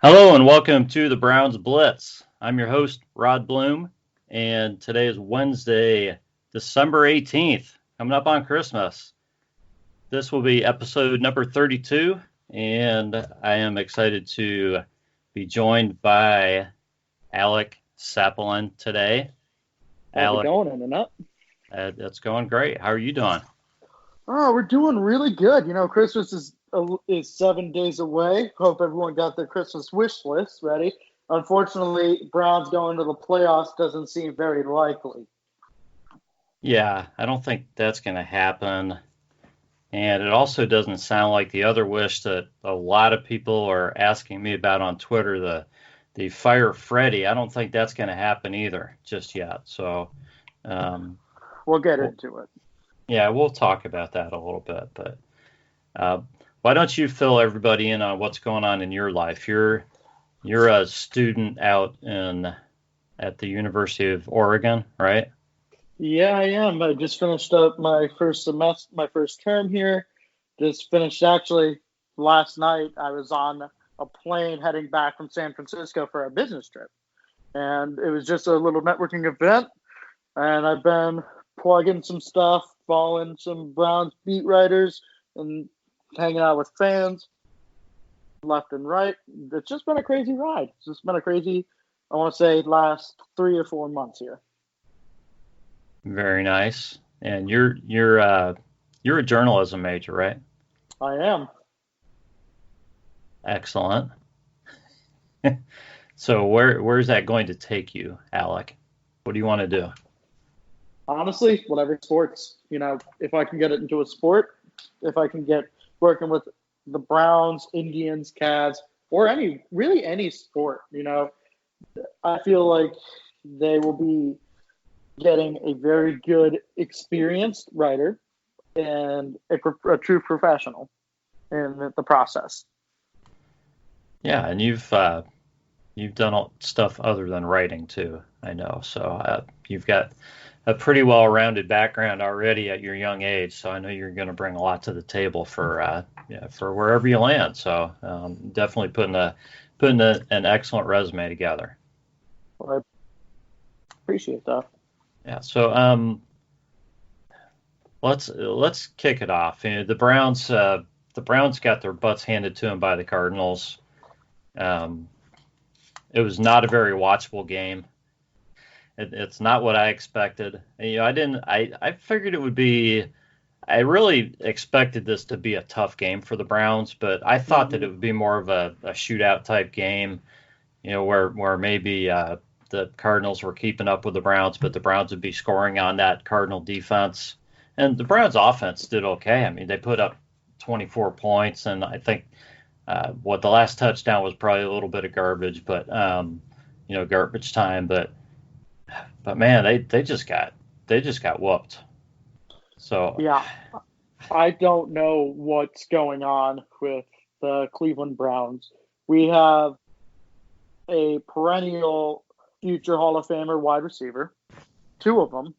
Hello and welcome to the Browns Blitz. I'm your host, Rod Bloom, and today is Wednesday, December 18th, coming up on Christmas. This will be episode number 32, and I am excited to be joined by Alec Sapolin today. How's it going, Internet? That's going great. How are you doing? Oh, we're doing really good. Christmas is 7 days away. Hope everyone got their Christmas wish list ready. Unfortunately, Browns going to the playoffs doesn't seem very likely. Yeah, I don't think that's going to happen. And it also doesn't sound like the other wish that a lot of people are asking me about on Twitter, the Fire Freddy. I don't think that's going to happen either just yet. So we'll get into it. Yeah, we'll talk about that a little bit. But why don't you fill everybody in on what's going on in your life? You're a student out at the University of Oregon, right? Yeah, I am. I just finished up my first semester, my first term here. Just finished actually last night. I was on a plane heading back from San Francisco for a business trip. And it was just a little networking event. And I've been plugging some stuff, following some Browns beat writers, and hanging out with fans left and right. It's just been a crazy ride. It's just been a crazy, I want to say, last 3 or 4 months here. Very nice. And you're a journalism major, right? I am. Excellent. So where's that going to take you, Alec? What do you want to do? Honestly, whatever sports. If I can get it into a sport, if I can get working with the Browns, Indians, Cavs, or any sport, I feel like they will be getting a very good, experienced writer and a true professional in the process. Yeah, and you've done stuff other than writing too, I know. So you've got a pretty well-rounded background already at your young age. So I know you're going to bring a lot to the table for wherever you land. So definitely putting an excellent resume together. Well, I appreciate that. Yeah. So let's kick it off. The Browns got their butts handed to them by the Cardinals. It was not a very watchable game. It's not what I expected. I figured it would be. I really expected this to be a tough game for the Browns, but I thought that it would be more of a shootout type game. Where maybe the Cardinals were keeping up with the Browns, but the Browns would be scoring on that Cardinal defense. And the Browns offense did okay. I mean, they put up 24 points, and I think the last touchdown was probably a little bit of garbage, but garbage time. But man, they just got whooped. So yeah, I don't know what's going on with the Cleveland Browns. We have a perennial future Hall of Famer wide receiver, 2 of them,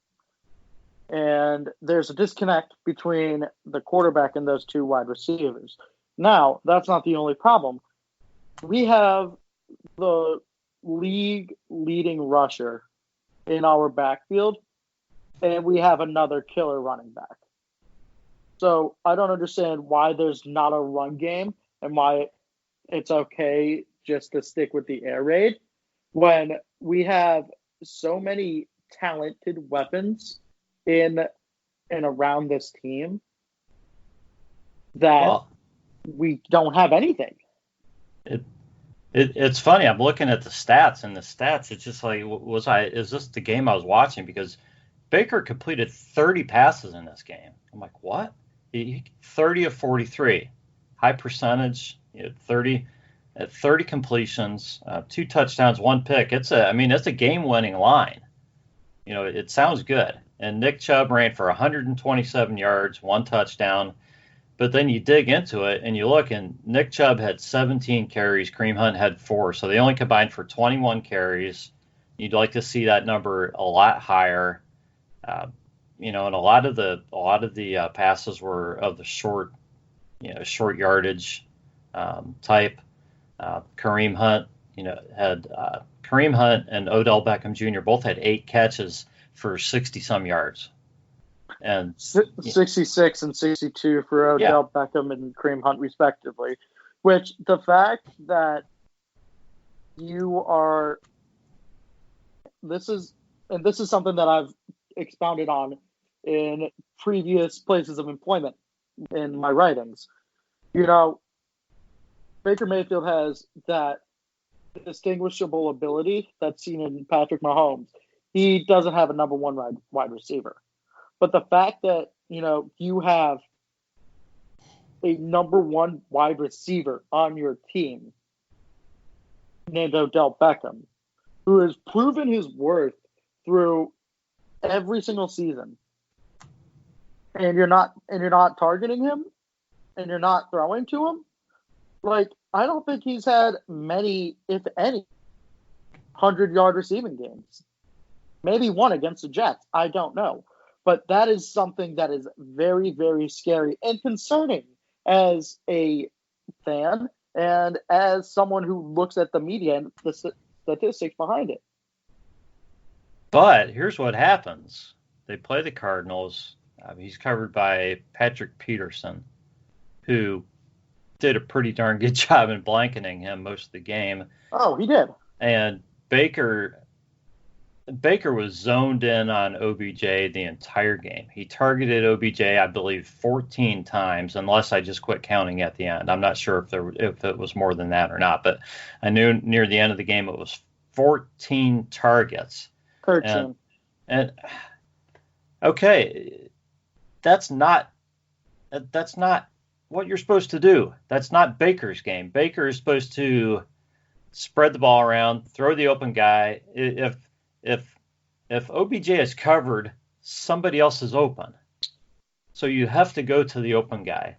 and there's a disconnect between the quarterback and those 2 wide receivers. Now, that's not the only problem. We have the league leading rusher in our backfield, and we have another killer running back. So I don't understand why there's not a run game and why it's okay just to stick with the air raid when we have so many talented weapons in and around this team that we don't have anything. It's funny. I'm looking at the stats, and it's just like, is this the game I was watching? Because Baker completed 30 passes in this game. I'm like, what? 30 of 43, high percentage, 30 completions, 2 touchdowns, 1 pick. It's a game-winning line. It sounds good. And Nick Chubb ran for 127 yards, 1 touchdown. But then you dig into it and you look, and Nick Chubb had 17 carries, Kareem Hunt had 4, so they only combined for 21 carries. You'd like to see that number a lot higher. And a lot of the passes were of the short yardage type. Kareem Hunt, had Kareem Hunt and Odell Beckham Jr. both had 8 catches for 60-some yards. And 66 and 62 for Odell Beckham and Kareem Hunt, respectively. Which the fact that this is something that I've expounded on in previous places of employment in my writings. Baker Mayfield has that distinguishable ability that's seen in Patrick Mahomes. He doesn't have a number one wide receiver. But the fact that, you have a number one wide receiver on your team named Odell Beckham, who has proven his worth through every single season, and you're not targeting him, and you're not throwing to him, I don't think he's had many, if any, 100-yard receiving games. Maybe one against the Jets. I don't know. But that is something that is very, very scary and concerning as a fan and as someone who looks at the media and the statistics behind it. But here's what happens. They play the Cardinals. He's covered by Patrick Peterson, who did a pretty darn good job in blanketing him most of the game. Oh, he did. And Baker was zoned in on OBJ the entire game. He targeted OBJ, I believe, 14 times, unless I just quit counting at the end. I'm not sure if it was more than that or not, but I knew near the end of the game it was 14 targets. 13. And okay, that's not what you're supposed to do. That's not Baker's game. Baker is supposed to spread the ball around, throw the open guy. If OBJ is covered, somebody else is open. So you have to go to the open guy.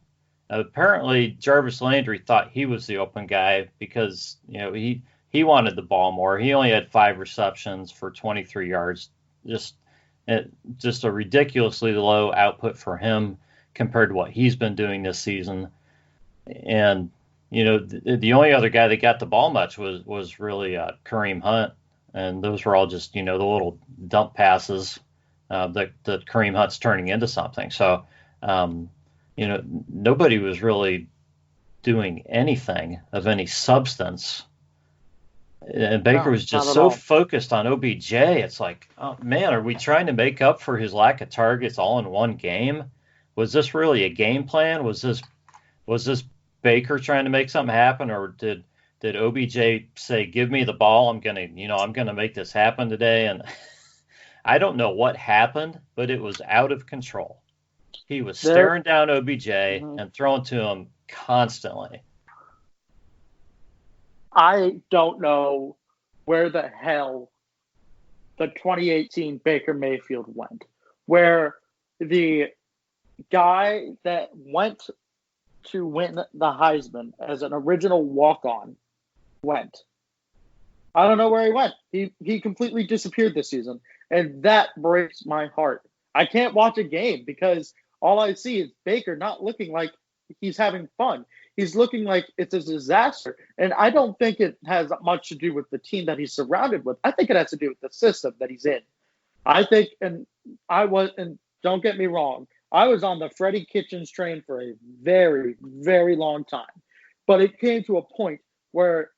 Now, apparently, Jarvis Landry thought he was the open guy because he wanted the ball more. He only had 5 receptions for 23 yards. Just a ridiculously low output for him compared to what he's been doing this season. And the only other guy that got the ball much was really Kareem Hunt. And those were all just, the little dump passes that Kareem Hunt's turning into something. So, nobody was really doing anything of any substance. And Baker was just so focused on OBJ. It's like, oh, man, are we trying to make up for his lack of targets all in one game? Was this really a game plan? Was this Baker trying to make something happen, or did OBJ say, "Give me the ball. I'm gonna make this happen today"? And I don't know what happened, but it was out of control. He was staring down OBJ and throwing to him constantly. I don't know where the hell the 2018 Baker Mayfield went, where the guy that went to win the Heisman as an original walk-on went. I don't know where he went. He completely disappeared this season, and that breaks my heart. I can't watch a game because all I see is Baker not looking like he's having fun. He's looking like it's a disaster, and I don't think it has much to do with the team that he's surrounded with. I think it has to do with the system that he's in. I think, and don't get me wrong, I was on the Freddie Kitchens train for a very, very long time. But it came to a point where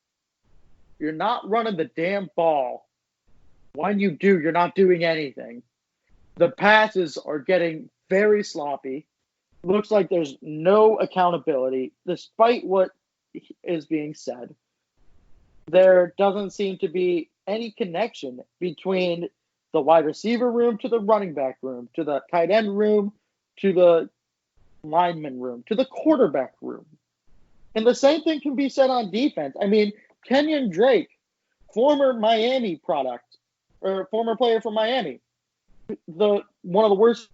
you're not running the damn ball. When you do, you're not doing anything. The passes are getting very sloppy. Looks like there's no accountability, despite what is being said. There doesn't seem to be any connection between the wide receiver room to the running back room, to the tight end room, to the lineman room, to the quarterback room. And the same thing can be said on defense. I mean, Kenyon Drake, former Miami product, or former player from Miami, one of the worst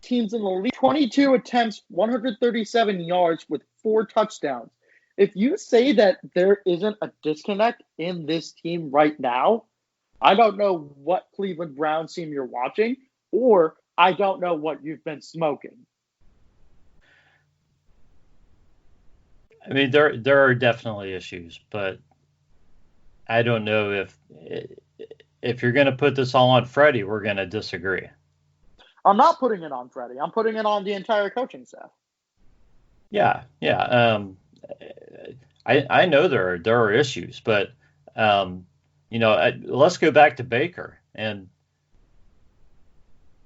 teams in the league, 22 attempts, 137 yards with 4 touchdowns. If you say that there isn't a disconnect in this team right now, I don't know what Cleveland Browns team you're watching, or I don't know what you've been smoking. I mean, there are definitely issues, but I don't know if you're going to put this all on Freddie, we're going to disagree. I'm not putting it on Freddie. I'm putting it on the entire coaching staff. Yeah, yeah. I know there are issues, but let's go back to Baker. And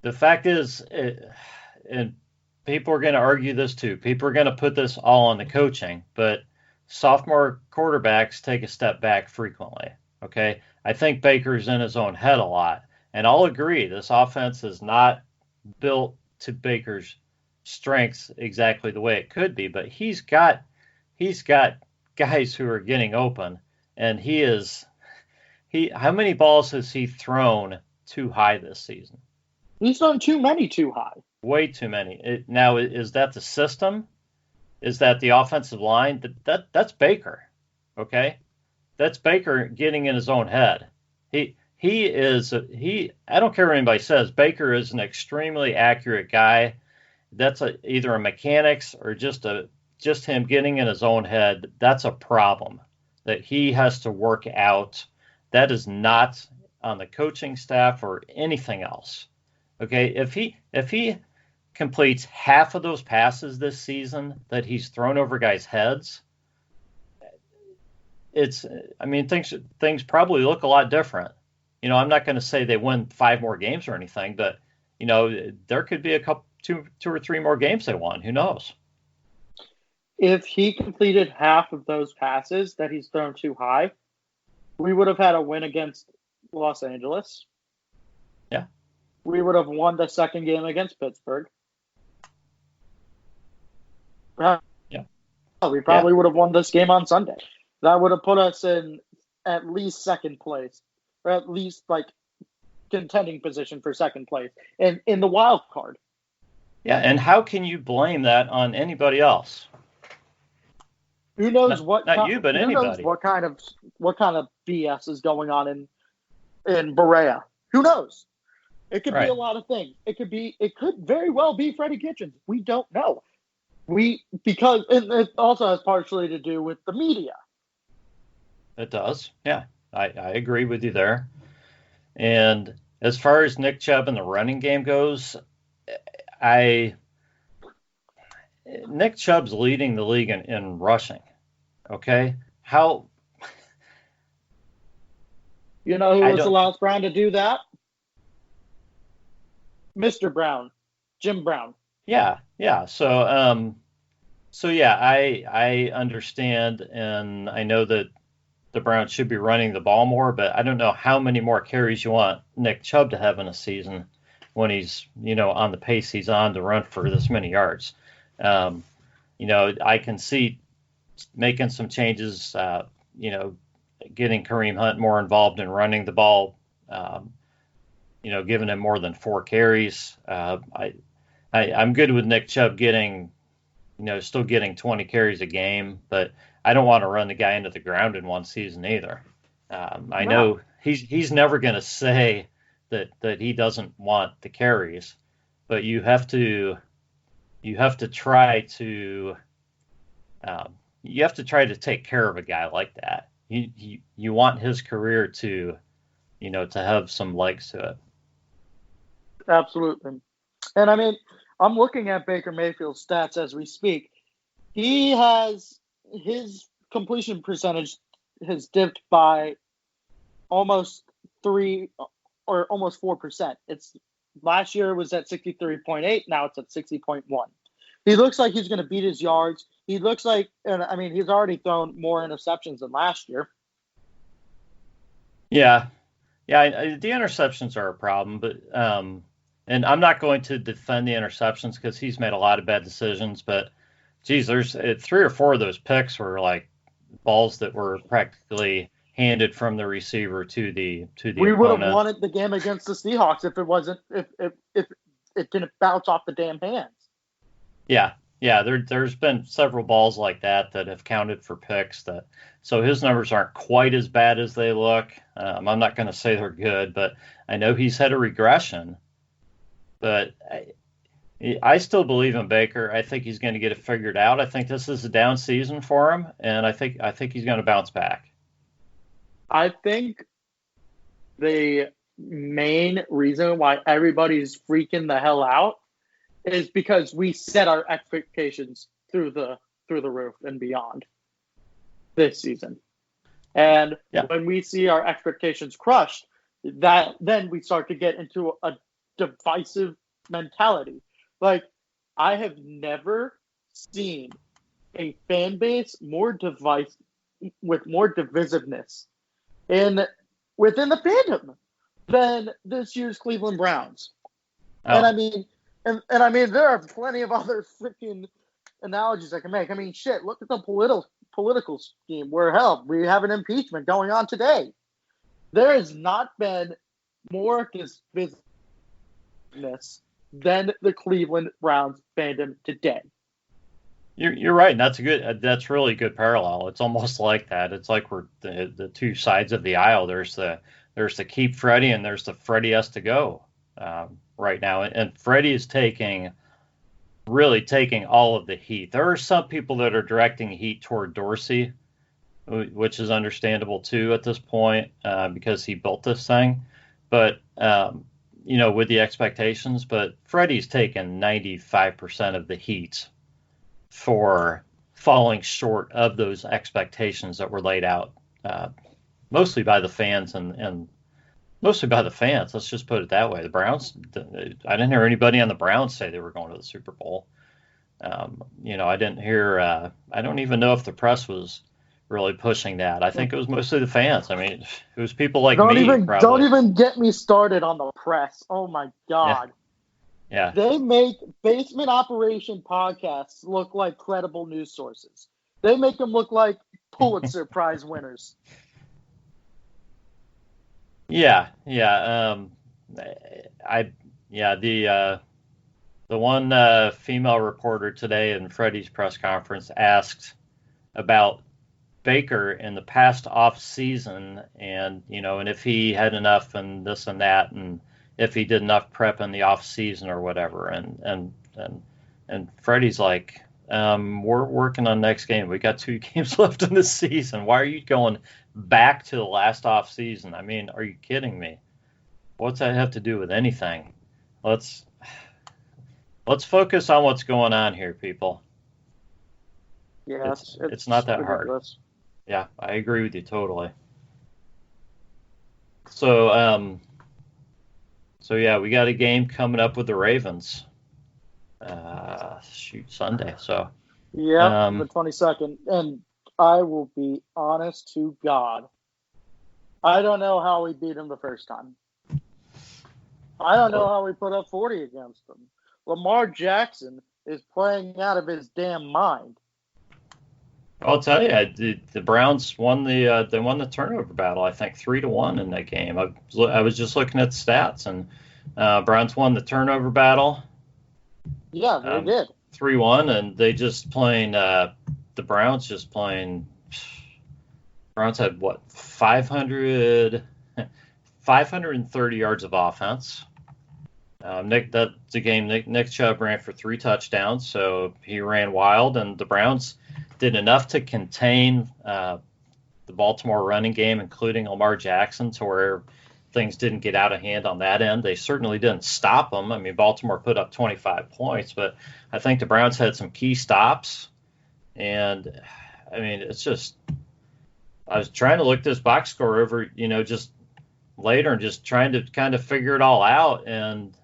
the fact is, and people are going to argue this too. People are going to put this all on the coaching, but sophomore quarterbacks take a step back frequently. Okay, I think Baker's in his own head a lot, and I'll agree this offense is not built to Baker's strengths exactly the way it could be, but he's got guys who are getting open, and how many balls has he thrown too high this season? He's thrown too many too high. Way too many. Now, is that the system? Is that the offensive line? That's Baker, okay? That's Baker getting in his own head. I don't care what anybody says, Baker is an extremely accurate guy. That's either a mechanics or just him getting in his own head. That's a problem that he has to work out. That is not on the coaching staff or anything else. Okay, if he completes half of those passes this season that he's thrown over guys' heads, things probably look a lot different. I'm not going to say they win 5 more games or anything, but there could be two or three more games they won. Who knows? If he completed half of those passes that he's thrown too high, we would have had a win against Los Angeles. Yeah. We would have won the second game against Pittsburgh. Yeah. We probably would have won this game on Sunday. That would have put us in at least second place, or at least contending position for second place and in the wild card. Yeah, and how can you blame that on anybody else? Who knows not you, but anybody. Who knows what kind of BS is going on in Berea? Who knows? It could be a lot of things. It could very well be Freddie Kitchens. We don't know. Because it also has partially to do with the media. It does. Yeah, I agree with you there. And as far as Nick Chubb and the running game goes, Nick Chubb's leading the league in rushing. Okay, how? You know who was the last Brown to do that? Mr. Brown, Jim Brown. Yeah. So yeah, I understand, and I know that the Browns should be running the ball more, but I don't know how many more carries you want Nick Chubb to have in a season when he's, on the pace he's on to run for this many yards. I can see making some changes, getting Kareem Hunt more involved in running the ball, giving him more than 4 carries. I'm good with Nick Chubb still getting 20 carries a game, but I don't want to run the guy into the ground in one season either. I know he's never going to say that he doesn't want the carries, but you have to try to take care of a guy like that. You want his career to have some legs to it. Absolutely. And I mean, I'm looking at Baker Mayfield's stats as we speak. His completion percentage has dipped by almost 3 or almost 4%. Last year it was at 63.8. Now it's at 60.1. He looks like he's going to beat his yards. He looks like, he's already thrown more interceptions than last year. Yeah. The interceptions are a problem, but and I'm not going to defend the interceptions because he's made a lot of bad decisions. But geez, there's 3 or 4 of those picks were like balls that were practically handed from the receiver to the opponent. We would have won the game against the Seahawks if it wasn't if it didn't bounce off the damn hands. Yeah. There's been several balls like that have counted for picks. So his numbers aren't quite as bad as they look. I'm not going to say they're good, but I know he's had a regression. But I still believe in Baker. I think he's going to get it figured out. I think this is a down season for him, and I think he's going to bounce back. I think the main reason why everybody's freaking the hell out is because we set our expectations through the roof and beyond this season. And when we see our expectations crushed, then we start to get into a divisive mentality. Like, I have never seen a fan base with more divisiveness within the fandom than this year's Cleveland Browns. Oh. And I mean, there are plenty of other freaking analogies I can make. I mean, shit, look at the political scheme where, hell, we have an impeachment going on today. There has not been more divisiveness than the Cleveland Browns fandom today. You're right. And that's really good parallel. It's almost like that. It's like we're the two sides of the aisle. There's the keep Freddie and there's the Freddie has to go right now. And Freddie is really taking all of the heat. There are some people that are directing heat toward Dorsey, which is understandable too at this point because he built this thing. But with the expectations, but Freddie's taken 95% of the heat for falling short of those expectations that were laid out, mostly by the fans and mostly by the fans. Let's just put it that way. The Browns, I didn't hear anybody on the Browns say they were going to the Super Bowl. I didn't hear, I don't even know if the press was really pushing that. I think it was mostly the fans. I mean, it was people like me. Don't even get me started on the press. Oh my God. Yeah. They make basement operation podcasts look like credible news sources. They make them look like Pulitzer Prize winners. Yeah. The one female reporter today in Freddie's press conference asked about Baker in the past off season and if he had enough and this and that and if he did enough prep in the off season or whatever and Freddie's like we're working on next game. We got 2 games left in the season. Why are you going back to the last off season? I mean, are you kidding me? What's that have to do with anything? Let's focus on what's going on here, people. Yeah, it's not that ridiculous. hard. Yeah, I agree with you totally. So yeah, we got a game coming up with the Ravens. Sunday. So yeah, the 22nd. And I will be honest to God, I don't know how we beat them the first time. I don't know how we put up 40 against them. Lamar Jackson is playing out of his damn mind. I'll tell you, the Browns won the turnover battle. I think 3-1 in that game. I was just looking at the stats, and Browns won the turnover battle. Yeah, they did 3-1, and they just playing. The Browns just playing. Browns had 530 yards of offense. That's the game. Nick Chubb ran for 3 touchdowns, so he ran wild, and the Browns did enough to contain the Baltimore running game, including Lamar Jackson, to where things didn't get out of hand on that end. They certainly didn't stop them. I mean, Baltimore put up 25 points, but I think the Browns had some key stops. And, I mean, it's just – I was trying to look this box score over, just later and just trying to kind of figure it all out. And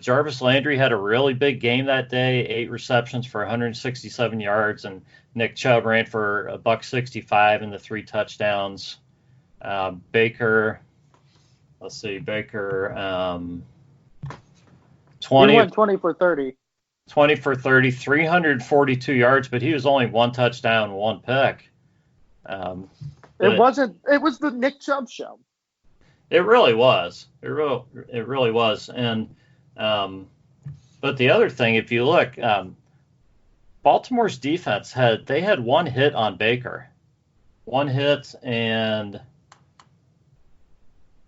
Jarvis Landry had a really big game that day, 8 receptions for 167 yards, and Nick Chubb ran for $165 and the 3 touchdowns. Baker, 20 for 30. 20 for 30, 342 yards, but he was only 1 touchdown, 1 pick. It was the Nick Chubb show. It really was. It really was. And but the other thing, if you look, Baltimore's defense had 1 hit on Baker. 1 hit, and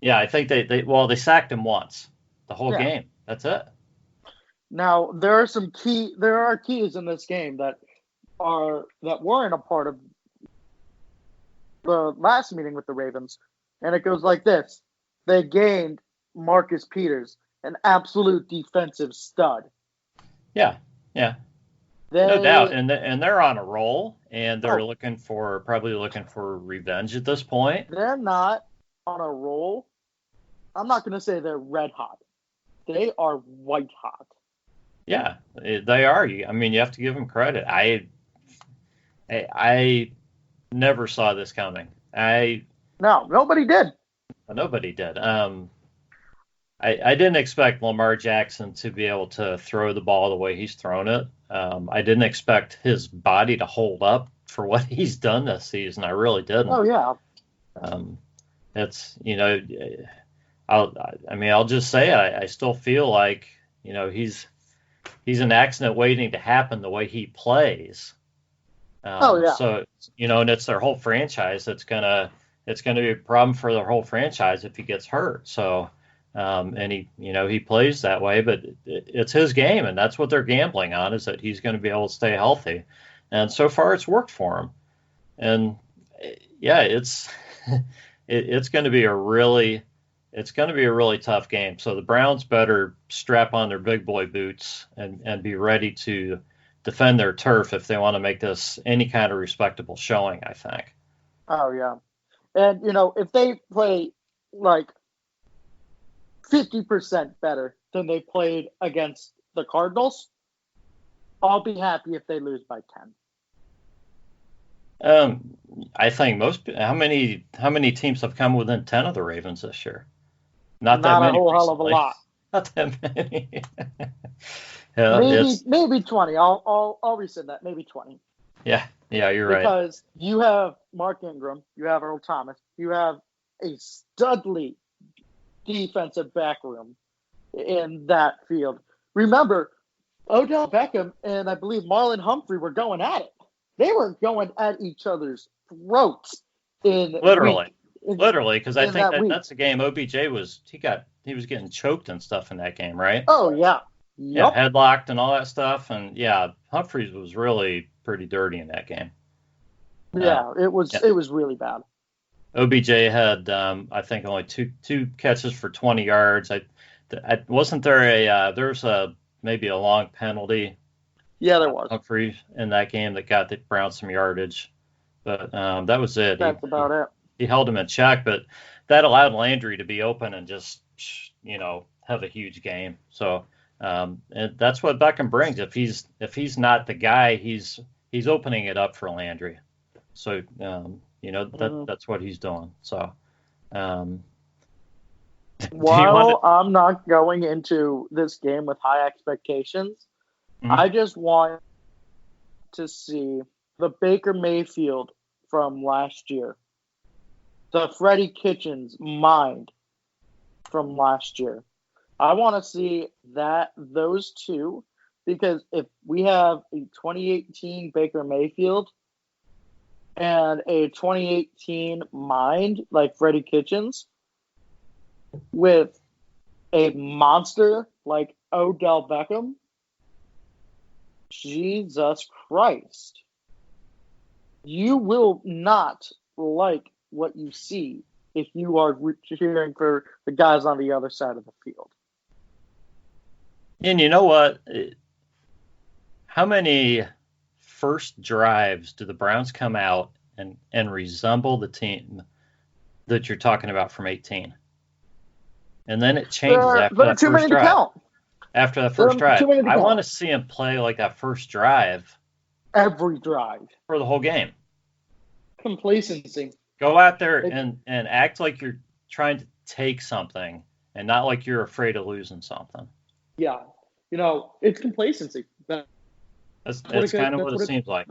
yeah, I think they sacked him once the whole game. That's it. Now there are keys in this game that weren't a part of the last meeting with the Ravens, and it goes like this: they gained Marcus Peters, an absolute defensive stud. Yeah, yeah, no doubt, and they're on a roll, and they're probably looking for revenge at this point. They're not on a roll. I'm not going to say they're red hot. They are white hot. Yeah, they are. I mean, you have to give them credit. I never saw this coming. No, nobody did. Nobody did. I didn't expect Lamar Jackson to be able to throw the ball the way he's thrown it. I didn't expect his body to hold up for what he's done this season. I really didn't. Oh yeah. It's I'll just say I still feel like he's an accident waiting to happen the way he plays. So and it's their whole franchise that's gonna be a problem for their whole franchise if he gets hurt. So. And he plays that way, but it's his game, and that's what they're gambling on, is that he's going to be able to stay healthy. And so far, it's worked for him. And yeah, it's going to be a really tough game. So the Browns better strap on their big boy boots and be ready to defend their turf if they want to make this any kind of respectable showing, I think. Oh yeah, and if they play like 50% better than they played against the Cardinals, I'll be happy if they lose by 10. I think how many teams have come within 10 of the Ravens this year? Not that many. Not a whole hell of a lot. Not that many. Maybe 20. I'll rescind that. Maybe 20. Yeah, you're right. Because you have Mark Ingram, you have Earl Thomas, you have a studly defensive back room in that field. Remember, Odell Beckham and I believe Marlon Humphrey were going at it. They were going at each other's throats literally, because I think that's the game. OBJ was getting choked and stuff in that game, right? Oh yeah, yep. Yeah, headlocked and all that stuff, and yeah, Humphreys was really pretty dirty in that game. Yeah, it was really bad. OBJ had, I think, only two catches for 20 yards. Wasn't there there's maybe a long penalty? Yeah, there was. Humphrey in that game that got the Browns some yardage, but that was it. That's about it. He held him in check, but that allowed Landry to be open and just have a huge game. So and that's what Beckham brings. If he's not the guy, he's opening it up for Landry. So. That's what he's doing. So, while I'm not going into this game with high expectations, I just want to see the Baker Mayfield from last year, the Freddie Kitchens mind from last year. I want to see those two, because if we have a 2018 Baker Mayfield and a 2018 mind like Freddie Kitchens with a monster like Odell Beckham, Jesus Christ. You will not like what you see if you are cheering for the guys on the other side of the field. And you know what? How many first drives do the Browns come out and resemble the team that you're talking about from 18? And then it changes after that first drive. After that first drive, I want to see him play like that first drive. Every drive. For the whole game. Complacency. Go out there and act like you're trying to take something and not like you're afraid of losing something. Yeah. It's complacency. That's kind of what it seems like.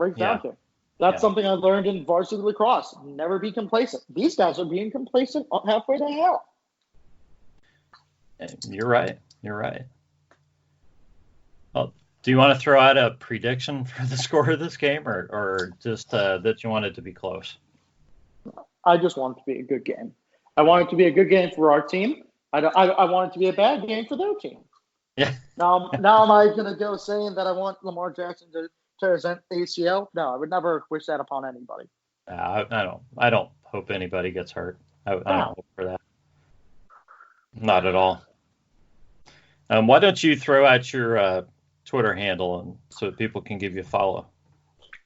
That's something I learned in varsity lacrosse. Never be complacent. These guys are being complacent halfway to hell. You're right. Well, do you want to throw out a prediction for the score of this game, or just that you want it to be close? I just want it to be a good game. I want it to be a good game for our team. I want it to be a bad game for their team. Yeah. Now am I going to go saying that I want Lamar Jackson to tear his ACL? No, I would never wish that upon anybody. I don't hope anybody gets hurt. I don't No. hope for that. Not at all. Why don't you throw out your Twitter handle so people can give you a follow?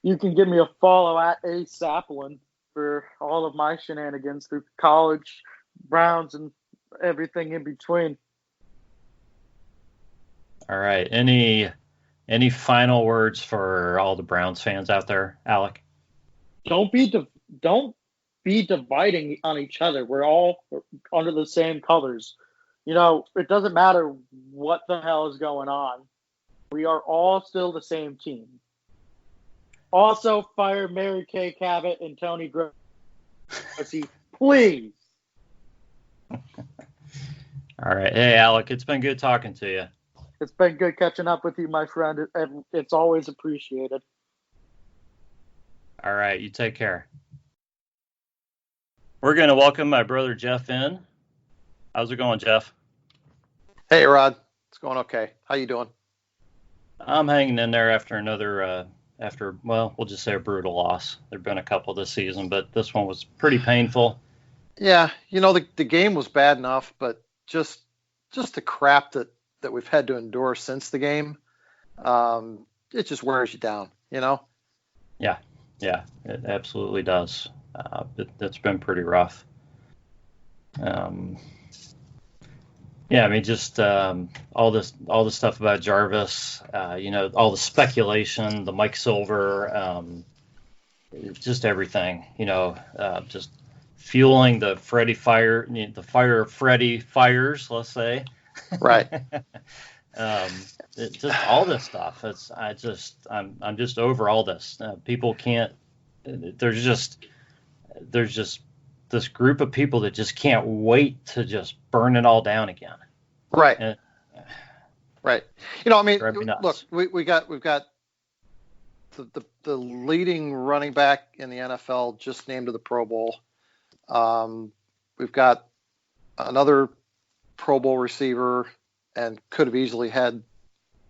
You can give me a follow at A Sapolin for all of my shenanigans through college, Browns, and everything in between. All right. Any final words for all the Browns fans out there, Alec? Don't be dividing on each other. We're all under the same colors. It doesn't matter what the hell is going on. We are all still the same team. Also, fire Mary Kay Cabot and Tony Grossi, please. All right. Hey, Alec, it's been good talking to you. It's been good catching up with you, my friend. It's always appreciated. All right. You take care. We're going to welcome my brother Jeff in. How's it going, Jeff? Hey, Rod. It's going okay. How you doing? I'm hanging in there after we'll just say a brutal loss. There've been a couple this season, but this one was pretty painful. Yeah, the game was bad enough, but just the crap that we've had to endure since the game, it just wears you down, Yeah, it absolutely does. It's been pretty rough. Yeah, I mean, just all this stuff about Jarvis, all the speculation, the Mike Silver, just everything, just fueling the Freddie fire, the fire of Freddie fires, let's say. Right. Just all this stuff. I'm just over all this. People can't. There's just this group of people that just can't wait to just burn it all down again. Right. Right. Look, we've got the leading running back in the NFL just named to the Pro Bowl. We've got another Pro Bowl receiver and could have easily had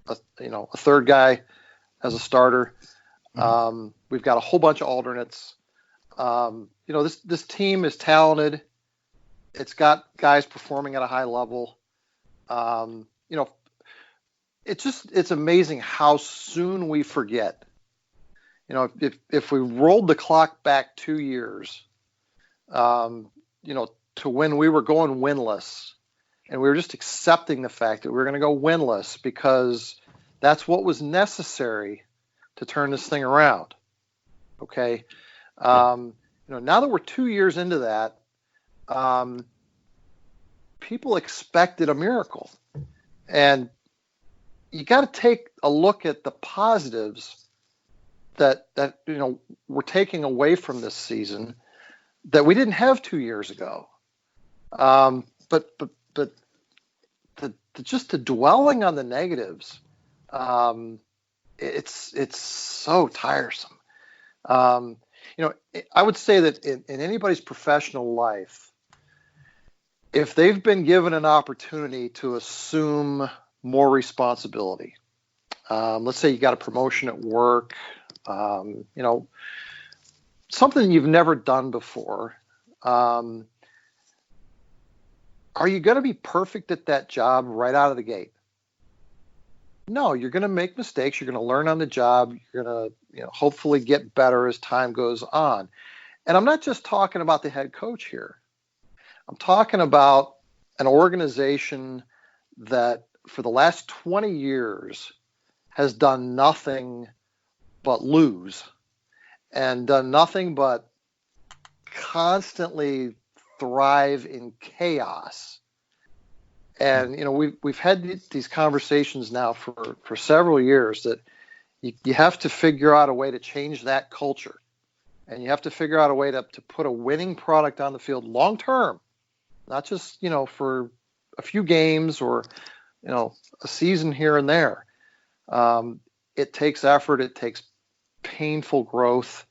a third guy as a starter. We've got a whole bunch of alternates. This team is talented. It's got guys performing at a high level. It's amazing how soon we forget. If we rolled the clock back 2 years, to when we were going winless, and we were just accepting the fact that we were going to go winless because that's what was necessary to turn this thing around. Okay. Now that we're 2 years into that, people expected a miracle, and you got to take a look at the positives that we're taking away from this season that we didn't have 2 years ago. But just the dwelling on the negatives, it's so tiresome. I would say that in anybody's professional life, if they've been given an opportunity to assume more responsibility, let's say you got a promotion at work, something you've never done before, are you going to be perfect at that job right out of the gate? No, you're going to make mistakes. You're going to learn on the job. You're going to, hopefully get better as time goes on. And I'm not just talking about the head coach here. I'm talking about an organization that for the last 20 years has done nothing but lose and done nothing but constantly thrive in chaos. And, we've had these conversations now for several years that you have to figure out a way to change that culture. And you have to figure out a way to put a winning product on the field long term, not just, for a few games or, a season here and there. It takes effort. It takes painful growth.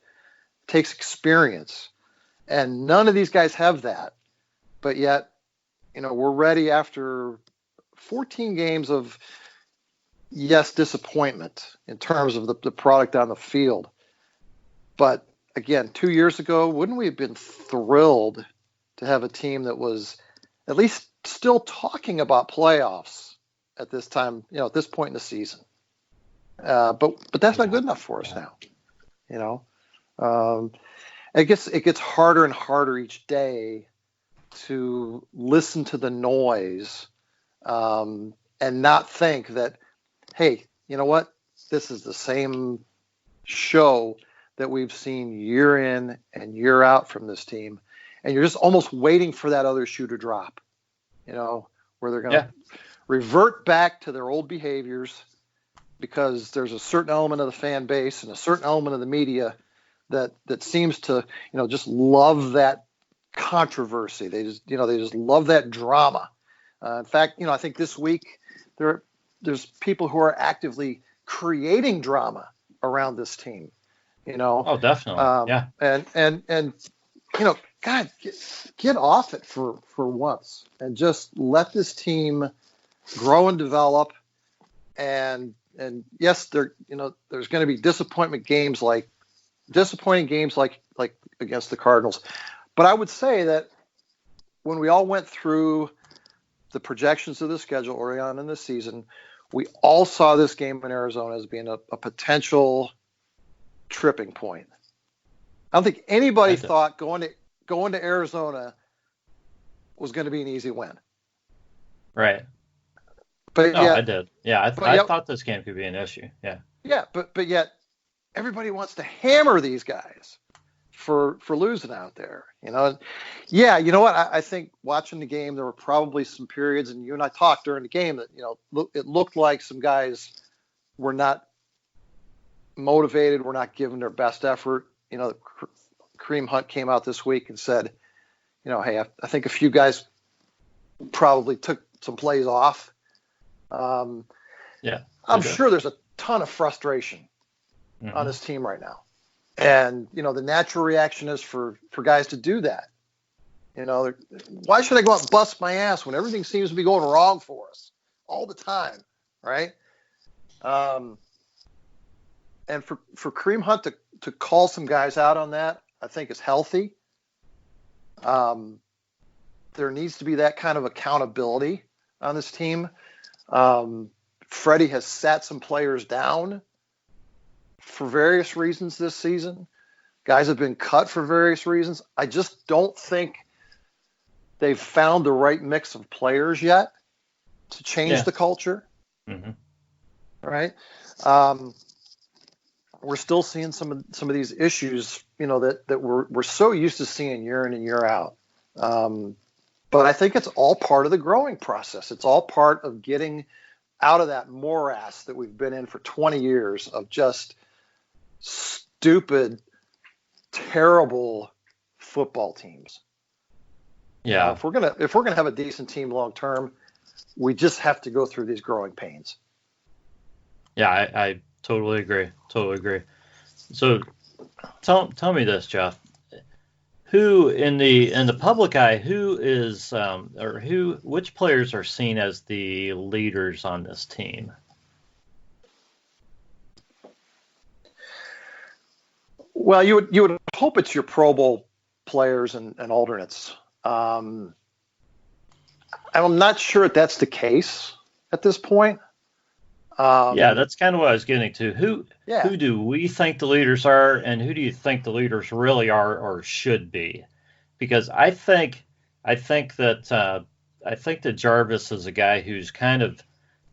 It takes experience. And none of these guys have that. But yet, we're ready after 14 games of yes, disappointment in terms of the product on the field. But again, 2 years ago, wouldn't we have been thrilled to have a team that was at least still talking about playoffs at this time, at this point in the season? But that's not good enough for us now. I guess it gets harder and harder each day to listen to the noise and not think that, hey, you know what? This is the same show that we've seen year in and year out from this team. And you're just almost waiting for that other shoe to drop, where they're going to revert back to their old behaviors because there's a certain element of the fan base and a certain element of the media that seems to, just love that controversy. They just love that drama. In fact, I think this week there's people who are actively creating drama around this team. Oh, definitely. Yeah. And God, get off it for once and just let this team grow and develop. And yes, there's going to be disappointing games like against the Cardinals. But I would say that when we all went through the projections of the schedule early on in the season, we all saw this game in Arizona as being a potential tripping point. I don't think anybody thought going to Arizona was going to be an easy win. Right. But no, I did. Yeah, I thought this game could be an issue. Yeah. Yeah, but yet everybody wants to hammer these guys for losing out there. Yeah, you know what? I think watching the game, there were probably some periods, and you and I talked during the game that it looked like some guys were not motivated, were not giving their best effort. Kareem Hunt came out this week and said, hey, I think a few guys probably took some plays off. Yeah, I'm sure there's a ton of frustration on this team right now. And, the natural reaction is for guys to do that. Why should I go out and bust my ass when everything seems to be going wrong for us all the time, right? And for Kareem Hunt to call some guys out on that, I think is healthy. There needs to be that kind of accountability on this team. Freddie has sat some players down for various reasons this season. Guys have been cut for various reasons. I just don't think they've found the right mix of players yet to change the culture. Mm-hmm. Right? We're still seeing some of these issues, that we're so used to seeing year in and year out. But I think it's all part of the growing process. It's all part of getting out of that morass that we've been in for 20 years of just stupid, terrible football teams. Yeah. If we're gonna have a decent team long term, we just have to go through these growing pains. Yeah, I totally agree. Totally agree. So tell me this, Jeff. Who in the public eye, who is which players are seen as the leaders on this team? Well, you would hope it's your Pro Bowl players and alternates. I'm not sure if that's the case at this point. Yeah, that's kind of what I was getting to. Who do we think the leaders are, and who do you think the leaders really are or should be? Because I think that Jarvis is a guy who's kind of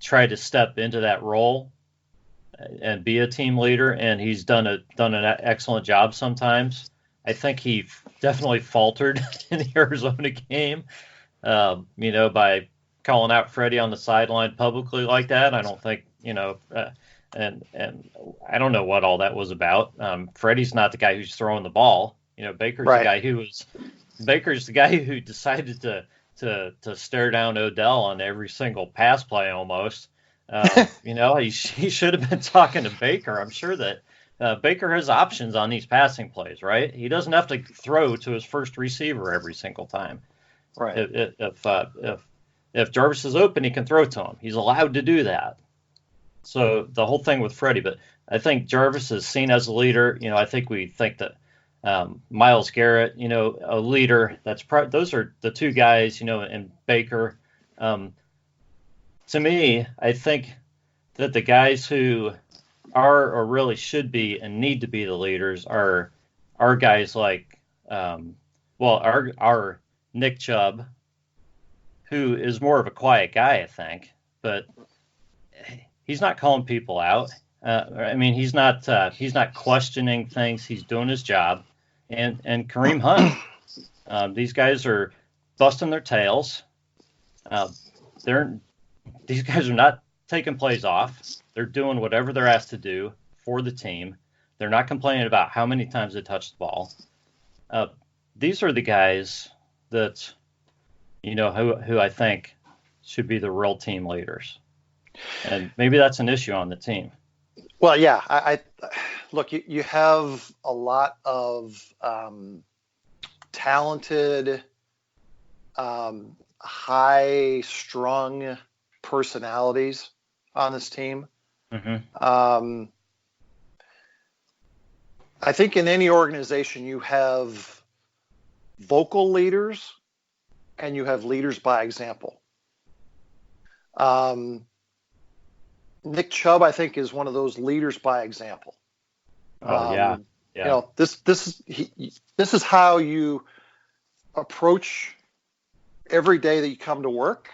tried to step into that role and be a team leader, and he's done an excellent job sometimes. I think he definitely faltered in the Arizona game, by calling out Freddie on the sideline publicly like that. I don't think, and I don't know what all that was about. Freddie's not the guy who's throwing the ball. Baker's the guy who decided to stare down Odell on every single pass play almost. He should have been talking to Baker. I'm sure that Baker has options on these passing plays, right? He doesn't have to throw to his first receiver every single time. Right. If Jarvis is open, he can throw to him. He's allowed to do that. So the whole thing with Freddie, but I think Jarvis is seen as a leader. I think we think that Myles Garrett, a leader. Those are the two guys, and Baker. To me, I think that the guys who are or really should be and need to be the leaders are guys like, our Nick Chubb, who is more of a quiet guy, I think, but he's not calling people out. He's not questioning things. He's doing his job. And Kareem Hunt, these guys are busting their tails. These guys are not taking plays off. They're doing whatever they're asked to do for the team. They're not complaining about how many times they touch the ball. These are the guys that, who I think should be the real team leaders. And maybe that's an issue on the team. Well, yeah, I look, you have a lot of talented, high-strung personalities on this team. Mm-hmm. I think in any organization you have vocal leaders and you have leaders by example. Nick Chubb, I think, is one of those leaders by example. Oh, yeah. This is how you approach every day that you come to work,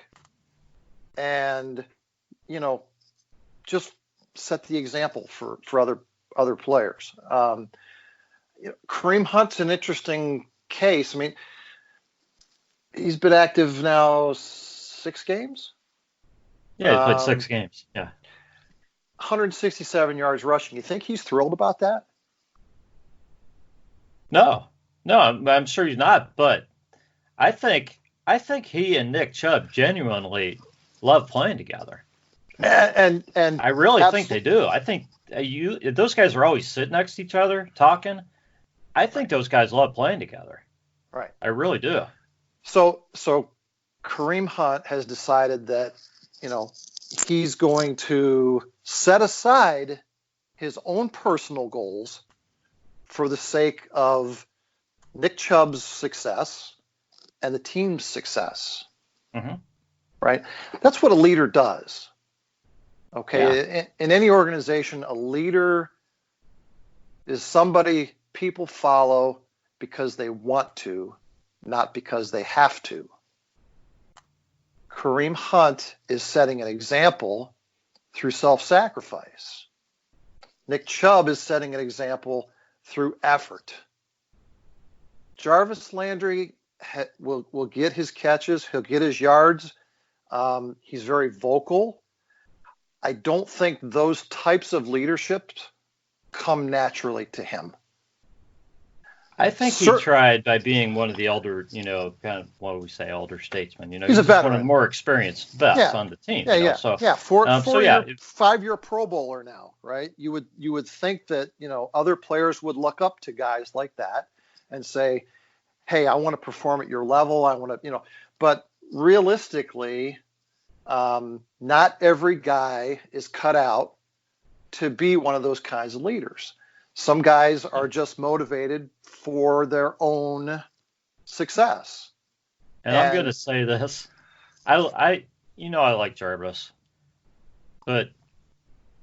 and just set the example for other players. Kareem Hunt's an interesting case. I mean, he's been active now 6 games. Yeah, he played 6 games. Yeah. 167 yards rushing. You think he's thrilled about that? No, I'm sure he's not. But I think he and Nick Chubb genuinely love playing together. And I really think they do. I think those guys are always sitting next to each other talking. I think those guys love playing together. Right. I really do. So Kareem Hunt has decided that, he's going to set aside his own personal goals for the sake of Nick Chubb's success and the team's success. Mm-hmm. Right? That's what a leader does. Okay? Yeah. In any organization, a leader is somebody people follow because they want to, not because they have to. Kareem Hunt is setting an example through self-sacrifice. Nick Chubb is setting an example through effort. Jarvis Landry will get his catches. He'll get his yards. He's very vocal. I don't think those types of leadership come naturally to him. I think he tried by being one of the elder, kind of, what do we say, elder statesmen. He's a veteran. One of the more experienced vets on the team. Yeah. So, 5-year Pro Bowler now, right? You would think that, other players would look up to guys like that and say, hey, I want to perform at your level. I want to, but realistically, not every guy is cut out to be one of those kinds of leaders. Some guys are just motivated for their own success. And I'm going to say this. I like Jarvis, but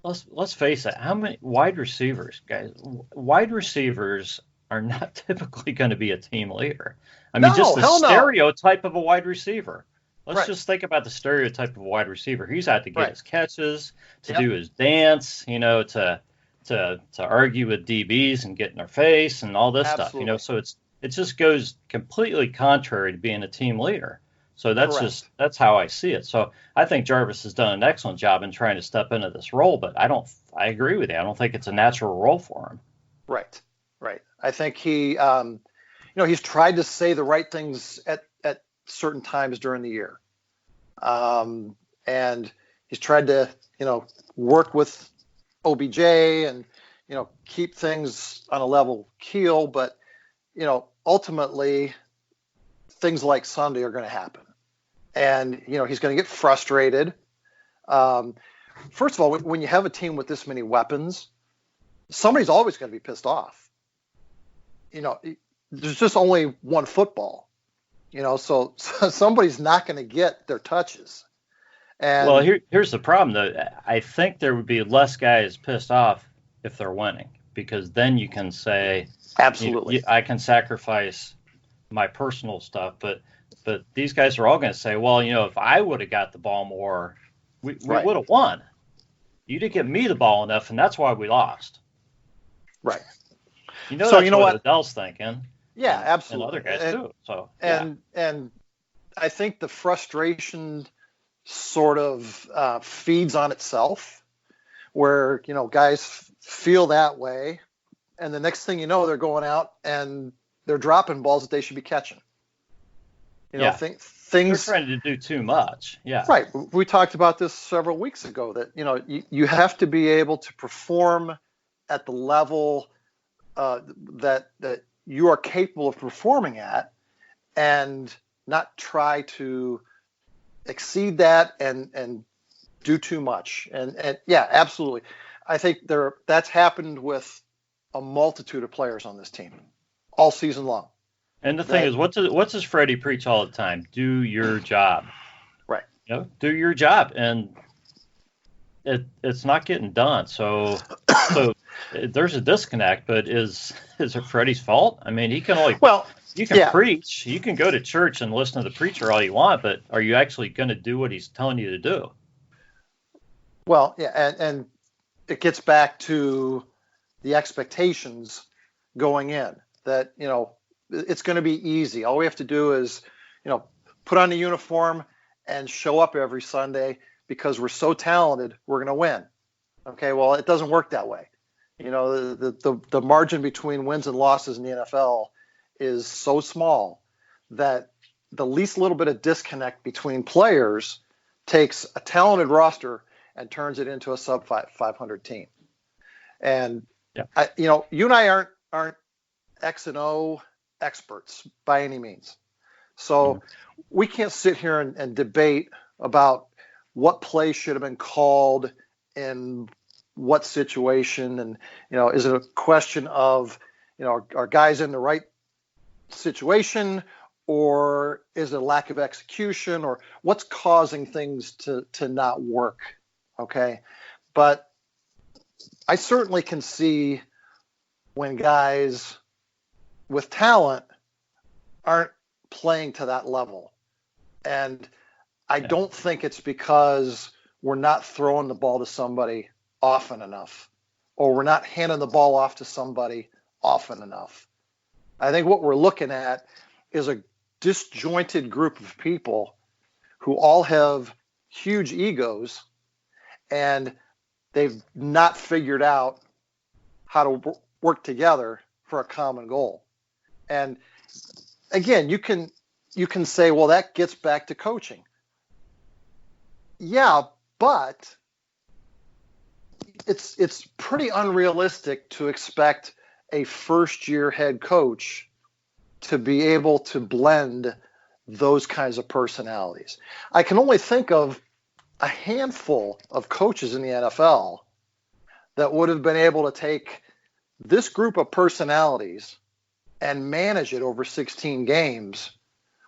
let's face it. How many wide receivers, guys? Wide receivers are not typically going to be a team leader. Just the stereotype of a wide receiver. Let's just think about the stereotype of a wide receiver. He's out to get his catches, to do his dance, to argue with DBs and get in their face and all this stuff, so it just goes completely contrary to being a team leader. So that's how I see it. So I think Jarvis has done an excellent job in trying to step into this role, but I agree with you. I don't think it's a natural role for him. Right. I think he, he's tried to say the right things at certain times during the year. And he's tried to, work with OBJ and, keep things on a level keel. But, ultimately, things like Sunday are going to happen. And, he's going to get frustrated. first of all, when you have a team with this many weapons, somebody's always going to be pissed off. There's just only one football, so somebody's not going to get their touches. And well, here's the problem, though. I think there would be less guys pissed off if they're winning, because then you can say, absolutely, I can sacrifice my personal stuff, but these guys are all going to say, well, if I would have got the ball more, we would have won. You didn't get me the ball enough, and that's why we lost. Right. That's what Adele's thinking. Yeah, absolutely. And other guys too. So and I think the frustration sort of feeds on itself, where guys feel that way, and the next thing you know, they're going out and they're dropping balls that they should be catching. Things they're trying to do too much. Yeah. Right. We talked about this several weeks ago, that you have to be able to perform at the level that you are capable of performing at, and not try to exceed that and do too much. And yeah, absolutely. I think that's happened with a multitude of players on this team all season long. And the thing is, what does Freddie preach all the time? Do your job. Right. Do your job. And it's not getting done. So there's a disconnect, but is it Freddie's fault? I mean, he can only you can preach, you can go to church and listen to the preacher all you want, but are you actually going to do what he's telling you to do? Well, yeah, and it gets back to the expectations going in, that it's going to be easy. All we have to do is put on the uniform and show up every Sunday, because we're so talented, we're going to win. Okay, well, it doesn't work that way. The margin between wins and losses in the NFL is so small that the least little bit of disconnect between players takes a talented roster and turns it into a sub 500 team. And you and I aren't X and O experts by any means, so we can't sit here and debate about what play should have been called in what situation, and is it a question of are guys in the right situation, or is it a lack of execution, or what's causing things to not work? Okay, but I certainly can see when guys with talent aren't playing to that level, and I don't think it's because we're not throwing the ball to somebody often enough, or we're not handing the ball off to somebody often enough. I think what we're looking at is a disjointed group of people who all have huge egos, and they've not figured out how to work together for a common goal. And again, you can say, well, that gets back to coaching. Yeah, but it's pretty unrealistic to expect a first-year head coach to be able to blend those kinds of personalities. I can only think of a handful of coaches in the NFL that would have been able to take this group of personalities and manage it over 16 games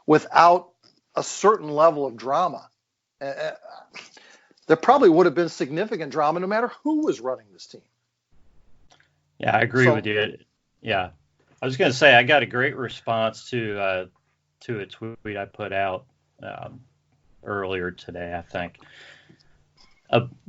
without a certain level of drama. There probably would have been significant drama no matter who was running this team. Yeah, I agree with you. Yeah. I was going to say, I got a great response to a tweet I put out earlier today, I think,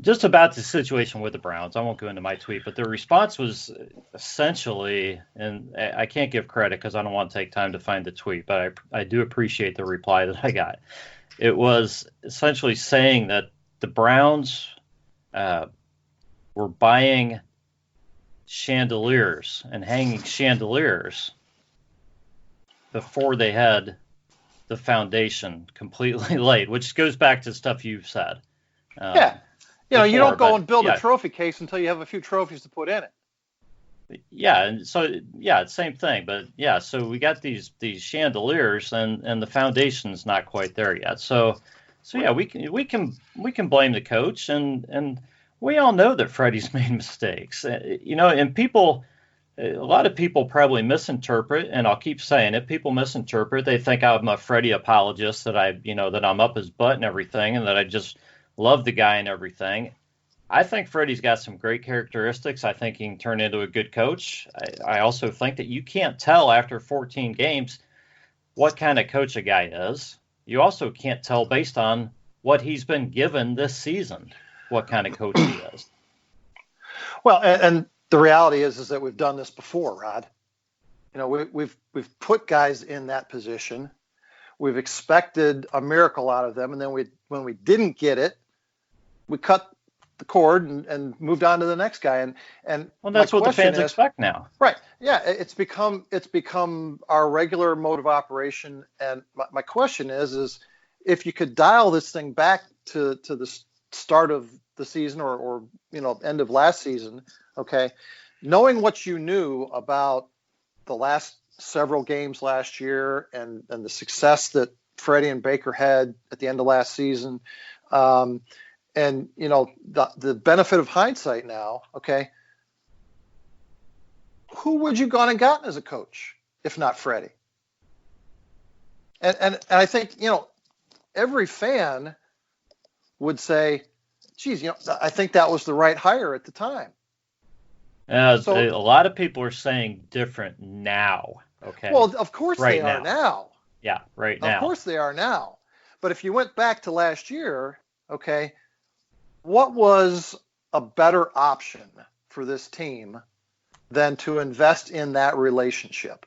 just about the situation with the Browns. I won't go into my tweet, but the response was essentially, and I can't give credit because I don't want to take time to find the tweet, but I do appreciate the reply that I got. It was essentially saying that the Browns were buying chandeliers and hanging chandeliers before they had the foundation completely laid, which goes back to stuff you've said. You don't go and build a trophy case until you have a few trophies to put in it. Yeah, and so it's same thing, but yeah, so we got these chandeliers and the foundation's not quite there yet. So yeah, we can blame the coach, and we all know that Freddie's made mistakes, and a lot of people probably misinterpret, and I'll keep saying it. People misinterpret. They think I'm a Freddie apologist, that that I'm up his butt and everything, and that I just love the guy and everything. I think Freddie's got some great characteristics. I think he can turn into a good coach. I also think that you can't tell after 14 games what kind of coach a guy is. You also can't tell based on what he's been given this season what kind of coach he is. Well, and the reality is that we've done this before, Rod. We've put guys in that position. We've expected a miracle out of them, and then when we didn't get it, we cut the cord and moved on to the next guy. And well, that's what the fans expect now. Right. Yeah, it's become our regular mode of operation. And my question is if you could dial this thing back to the start of the season or end of last season, okay, knowing what you knew about the last several games last year and the success that Freddie and Baker had at the end of last season, and the benefit of hindsight now, okay, who would you gone and gotten as a coach if not Freddie? And I think every fan would say, geez, I think that was the right hire at the time. A lot of people are saying different now. Okay. Well, of course they are now. Yeah, right now. Of course they are now. But if you went back to last year, okay, what was a better option for this team than to invest in that relationship?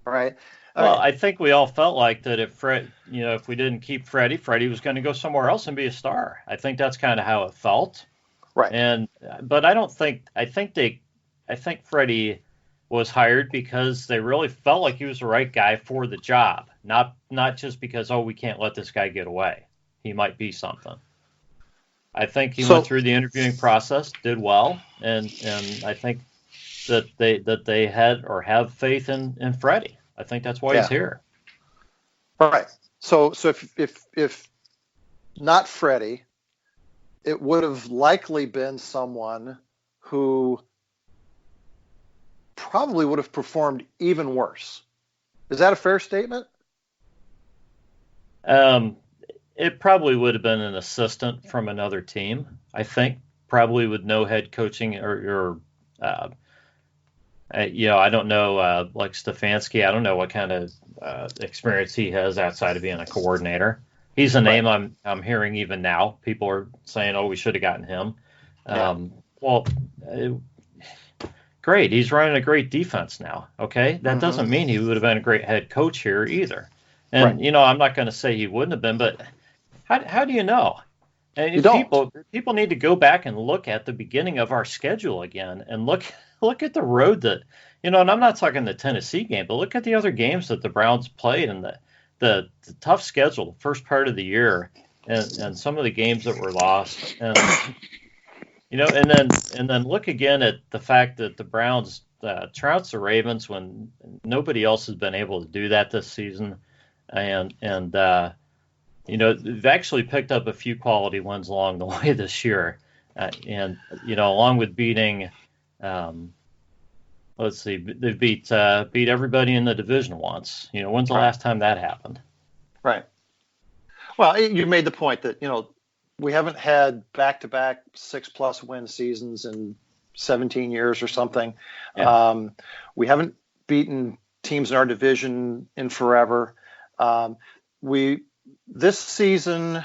All right. Well, I think we all felt like that if we didn't keep Freddie was going to go somewhere else and be a star. I think that's kind of how it felt. Right. But I think Freddie was hired because they really felt like he was the right guy for the job, not just because, we can't let this guy get away. He might be something. I think he went through the interviewing process, did well, and I think that they had or have faith in Freddie. I think that's why he's here. Right. So if not Freddie, it would have likely been someone who probably would have performed even worse. Is that a fair statement? It probably would have been an assistant from another team, I think, probably with no head coaching or I don't know, like Stefanski. I don't know what kind of experience he has outside of being a coordinator. He's a name I'm hearing even now. People are saying, we should have gotten him. Great. He's running a great defense now. Okay. That doesn't mean he would have been a great head coach here either. And, I'm not going to say he wouldn't have been, but how do you know? And you don't. People need to go back and look at the beginning of our schedule again and look at the road that, and I'm not talking the Tennessee game, but look at the other games that the Browns played and the tough schedule, the first part of the year, and some of the games that were lost, and and then look again at the fact that the Browns trounced the Ravens when nobody else has been able to do that this season, and they've actually picked up a few quality wins along the way this year, along with beating. Let's see, they beat everybody in the division once. When's the last time that happened? Right. Well, you made the point that, we haven't had back-to-back 6+ win seasons in 17 years or something. Yeah. We haven't beaten teams in our division in forever. This season,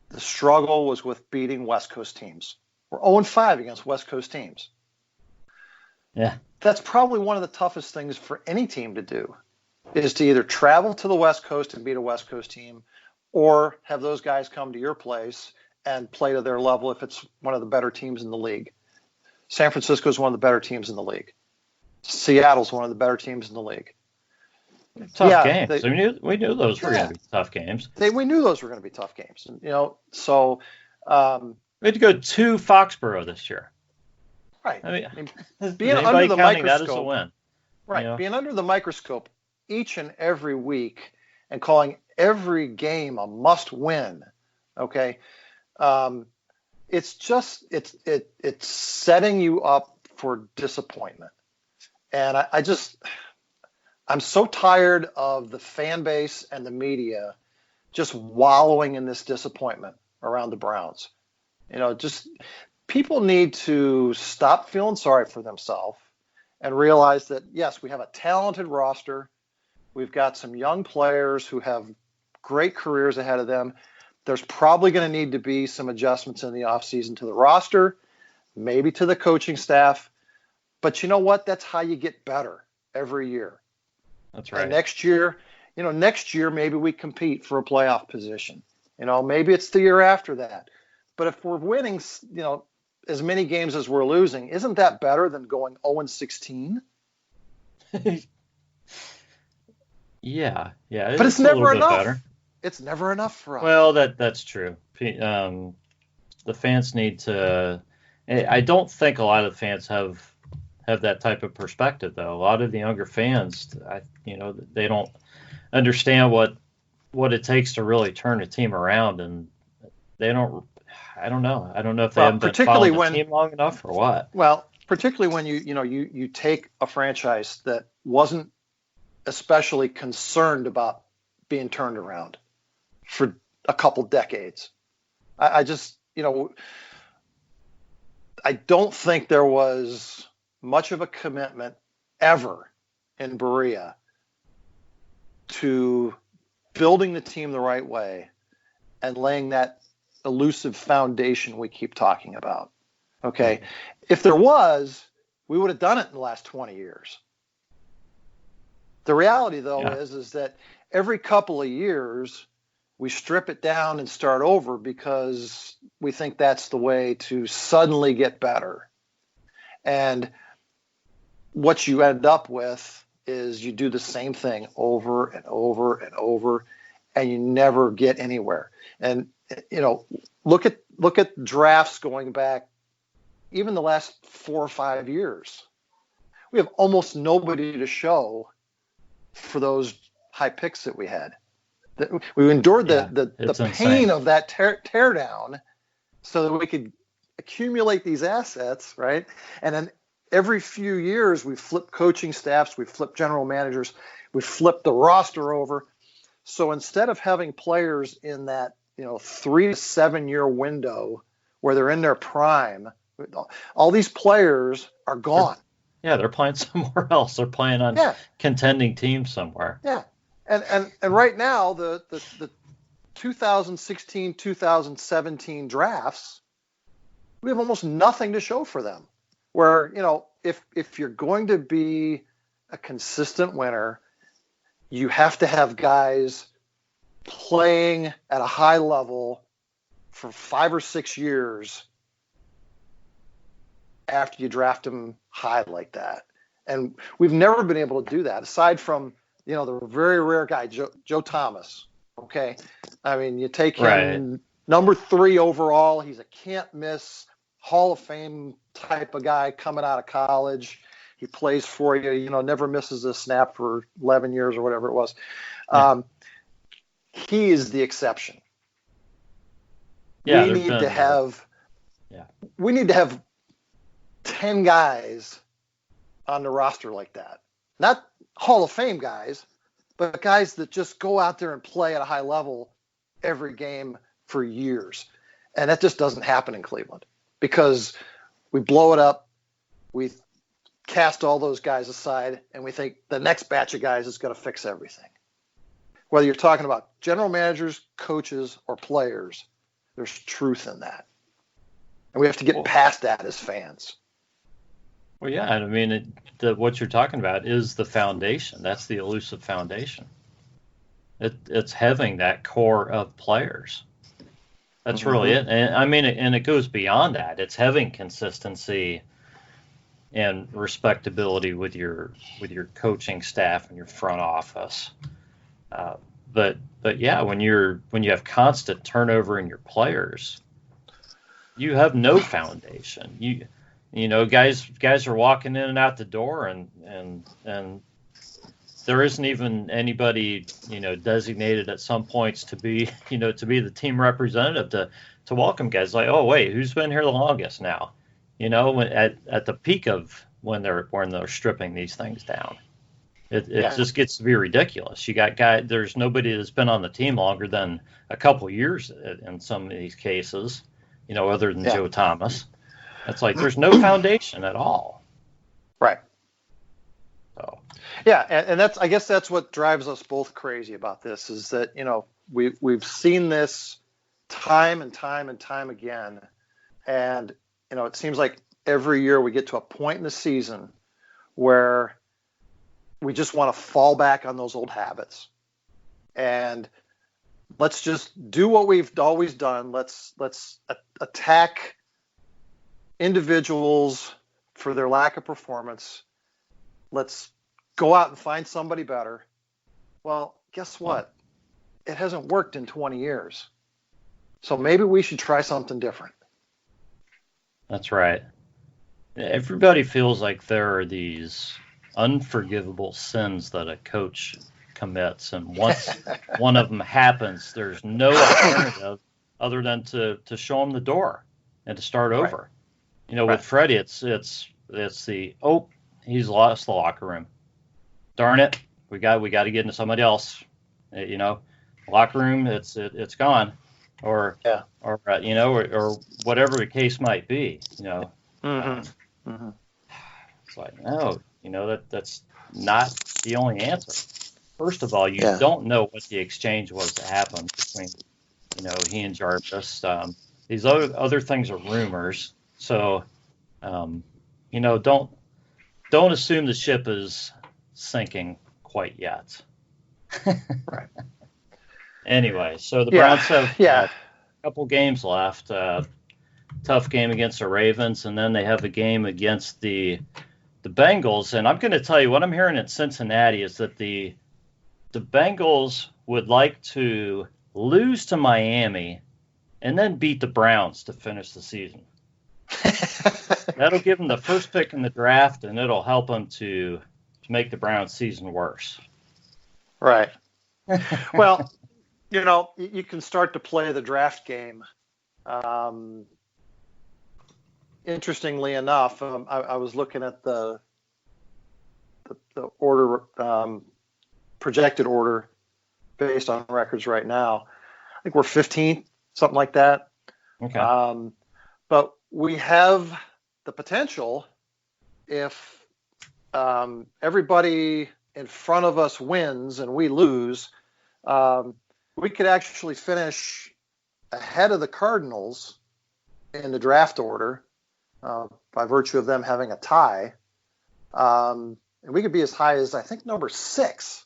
the struggle was with beating West Coast teams. We're 0-5 against West Coast teams. Yeah. That's probably one of the toughest things for any team to do, is to either travel to the West Coast and beat a West Coast team, or have those guys come to your place and play to their level if it's one of the better teams in the league. San Francisco is one of the better teams in the league. Seattle's one of the better tems in the league. Tough games. We knew those were going to be tough games. We knew those were going to be tough games. So we had to go to Foxborough this year. Right. I mean, being under the microscope, that is a win. Right. Being under the microscope each and every week and calling every game a must-win. Okay. it's just it's setting you up for disappointment. And I'm so tired of the fan base and the media just wallowing in this disappointment around the Browns. Just people need to stop feeling sorry for themselves and realize that, yes, we have a talented roster. We've got some young players who have great careers ahead of them. There's probably going to need to be some adjustments in the offseason to the roster, maybe to the coaching staff. But you know what? That's how you get better every year. That's right. And next year, maybe we compete for a playoff position. Maybe it's the year after that. But if we're winning, as many games as we're losing, isn't that better than going 0-16? Yeah. But it's never enough. Better. It's never enough for us. Well, that's true. The fans need to. I don't think a lot of fans have that type of perspective, though. A lot of the younger fans, they don't understand what it takes to really turn a team around, and they don't. I don't know. I don't know if they haven't been following the team long enough or what. Well, particularly when you take a franchise that wasn't especially concerned about being turned around for a couple decades. I just, I don't think there was much of a commitment ever in Berea to building the team the right way and laying that elusive foundation we keep talking about. Okay. If there was, we would have done it in the last 20 years. The reality, though, is that every couple of years we strip it down and start over because we think that's the way to suddenly get better. And what you end up with is you do the same thing over and over and over, and you never get anywhere. And look at drafts going back even the last 4 or 5 years. We have almost nobody to show for those high picks that we had. We endured the pain of that tear down so that we could accumulate these assets, right? And then every few years we flip coaching staffs, we flip general managers, we flip the roster over. So instead of having players in that 3 to 7 year window where they're in their prime, all these players are gone. They're playing somewhere else. They're playing on contending teams somewhere. Yeah. And right now, the 2016, 2017 drafts, we have almost nothing to show for them. Where, if you're going to be a consistent winner, you have to have guys playing at a high level for 5 or 6 years after you draft them high like that. And we've never been able to do that, aside from, the very rare guy, Joe Thomas. Okay. I mean, you take him number 3 overall. He's a can't miss Hall of Fame type of guy coming out of college. He plays for you, never misses a snap for 11 years or whatever it was. He is the exception. We need to have 10 guys on the roster like that. Not Hall of Fame guys, but guys that just go out there and play at a high level every game for years. And that just doesn't happen in Cleveland because we blow it up. We cast all those guys aside and we think the next batch of guys is going to fix everything. Whether you're talking about general managers, coaches, or players, there's truth in that. And we have to get past that as fans. Well, yeah, I mean, what you're talking about is the foundation. That's the elusive foundation. It's having that core of players. That's really it. And I mean, and it goes beyond that. It's having consistency and respectability with your coaching staff and your front office. But yeah, when you have constant turnover in your players, you have no foundation. Guys are walking in and out the door, and there isn't even anybody, designated at some points to be, to be the team representative to welcome guys. Like, oh wait, who's been here the longest now? At the peak of when they're stripping these things down, it just gets to be ridiculous. You got there's nobody that's been on the team longer than a couple years in some of these cases, other than Joe Thomas. It's like there's no foundation at all. Right. So. Yeah, and I guess that's what drives us both crazy about this is that, we've seen this time and time and time again. And, it seems like every year we get to a point in the season where we just want to fall back on those old habits. And let's just do what we've always done. Let's attack individuals for their lack of performance. Let's go out and find somebody better. Well, guess what? It hasn't worked in 20 years. So maybe we should try something different. That's right. Everybody feels like there are these unforgivable sins that a coach commits. And once one of them happens, there's no alternative other than to show him the door and to start over. Right. With Freddie, it's he's lost the locker room. Darn it, we got to get into somebody else. Locker room, it's gone, or whatever the case might be. It's like no, that's not the only answer. First of all, you don't know what the exchange was that happened between he and Jarvis. These other things are rumors, so don't assume the ship is sinking quite yet. Right. Anyway, so the Browns have a couple games left. Tough game against the Ravens, and then they have a game against the Bengals. And I'm going to tell you what I'm hearing in Cincinnati is that the Bengals would like to lose to Miami and then beat the Browns to finish the season. That'll give them the first pick in the draft, and it'll help them to make the Browns season worse. Right. Well, you can start to play the draft game. Interestingly enough, I was looking at the order, projected order based on records right now. I think we're 15th, something like that. Okay. But we have the potential, if everybody in front of us wins and we lose, we could actually finish ahead of the Cardinals in the draft order by virtue of them having a tie. And we could be as high as, I think, number 6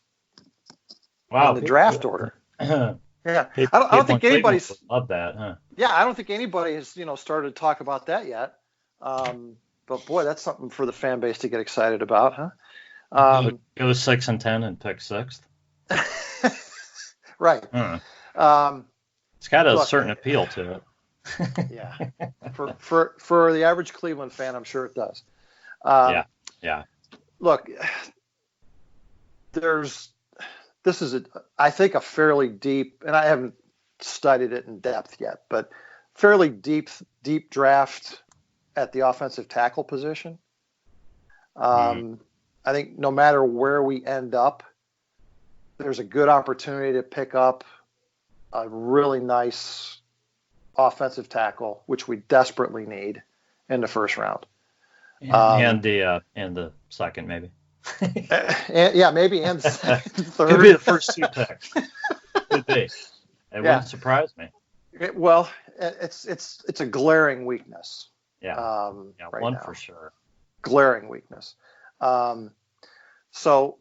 in the draft order. Yeah, I don't think anybody's love that, huh? Yeah, I don't think anybody has started to talk about that yet. But boy, that's something for the fan base to get excited about, huh? Go 6 and 10 and pick 6th. Right. It's got a certain appeal to it. Yeah. For the average Cleveland fan, I'm sure it does. Yeah. Look, this is I think a fairly deep, and I haven't studied it in depth yet, but fairly deep draft at the offensive tackle position. I think no matter where we end up, there's a good opportunity to pick up a really nice offensive tackle, which we desperately need in the first round. And the second, maybe. Maybe and third. Could be the first 2 picks. Could be. It wouldn't surprise me. Well, it's a glaring weakness. Yeah. Right one now. For sure. Glaring weakness. So,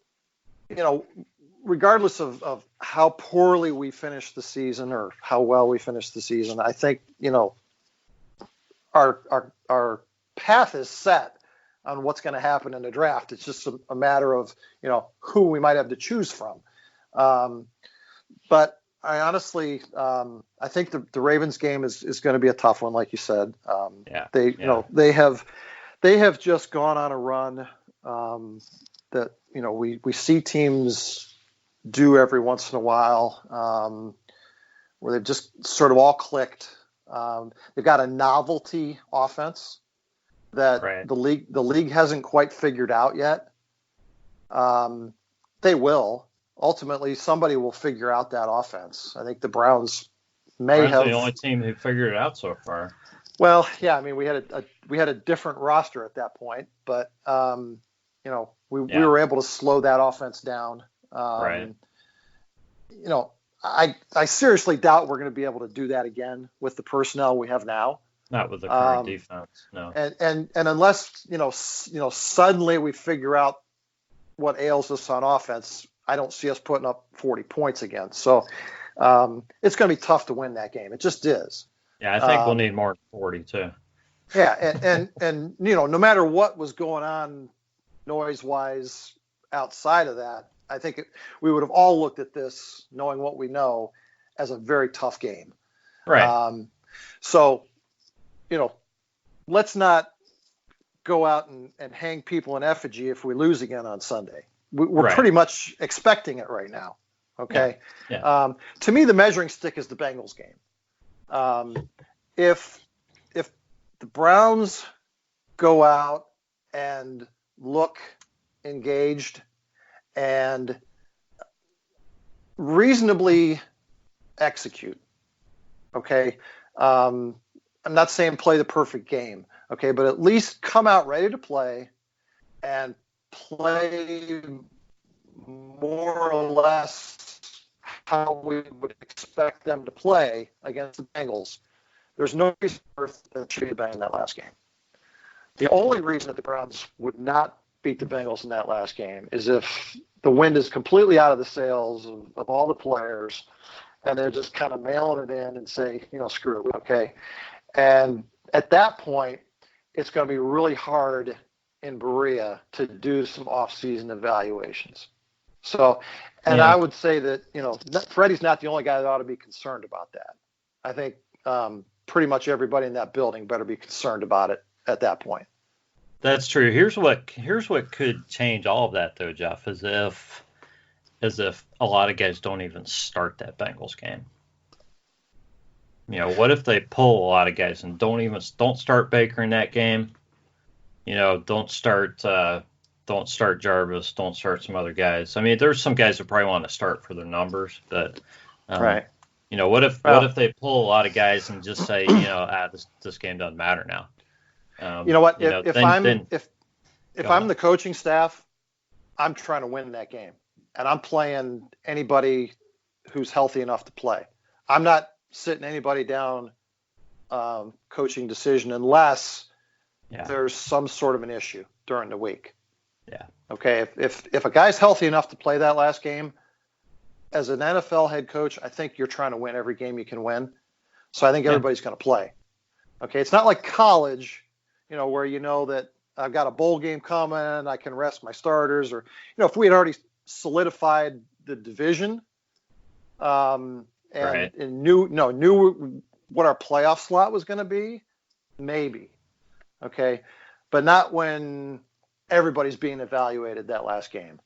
regardless of how poorly we finish the season or how well we finish the season, I think, our path is set on what's going to happen in the draft. It's just a matter of, who we might have to choose from. But I honestly, I think the Ravens game is going to be a tough one, like you said. They have just gone on a run that, we see teams do every once in a while where they've just sort of all clicked. They've got a novelty offense that the league hasn't quite figured out yet. They will. Ultimately, somebody will figure out that offense. I think the Browns may have the only team who figured it out so far. Well, yeah, I mean, we had a different roster at that point, but we were able to slow that offense down. Right. I seriously doubt we're going to be able to do that again with the personnel we have now. Not with the current defense, no. And unless suddenly we figure out what ails us on offense, I don't see us putting up 40 points again. So it's going to be tough to win that game. It just is. Yeah, I think we'll need more than 40 too. Yeah, and no matter what was going on noise-wise outside of that, I think we would have all looked at this, knowing what we know, as a very tough game. Right. So, let's not go out and hang people in effigy if we lose again on Sunday. We're pretty much expecting it right now. Okay. Yeah. To me, the measuring stick is the Bengals game. If the Browns go out and look engaged and reasonably execute, okay, I'm not saying play the perfect game, okay, but at least come out ready to play and play more or less how we would expect them to play against the Bengals. There's no reason on earth that should be bang in that last game. The only reason that the Browns would not beat the Bengals in that last game is if the wind is completely out of the sails of all the players and they're just kind of mailing it in and say, screw it, okay? And at that point, it's going to be really hard in Berea to do some off-season evaluations. So, and I would say that, Freddie's not the only guy that ought to be concerned about that. I think pretty much everybody in that building better be concerned about it at that point. That's true. Here's what could change all of that, though, Jeff, as if a lot of guys don't even start that Bengals game. What if they pull a lot of guys and don't start Baker in that game? Don't start Jarvis, don't start some other guys. I mean, there's some guys that probably want to start for their numbers, but right. What if they pull a lot of guys and just say, this game doesn't matter now. If I'm the coaching staff, I'm trying to win that game, and I'm playing anybody who's healthy enough to play. I'm not sitting anybody down coaching decision unless there's some sort of an issue during the week. Yeah. Okay. If a guy's healthy enough to play that last game, as an NFL head coach, I think you're trying to win every game you can win. So I think everybody's going to play. Okay. It's not like college, where that I've got a bowl game coming, I can rest my starters, or if we had already solidified the division, and knew what our playoff slot was going to be, maybe. Okay. But not when everybody's being evaluated that last game.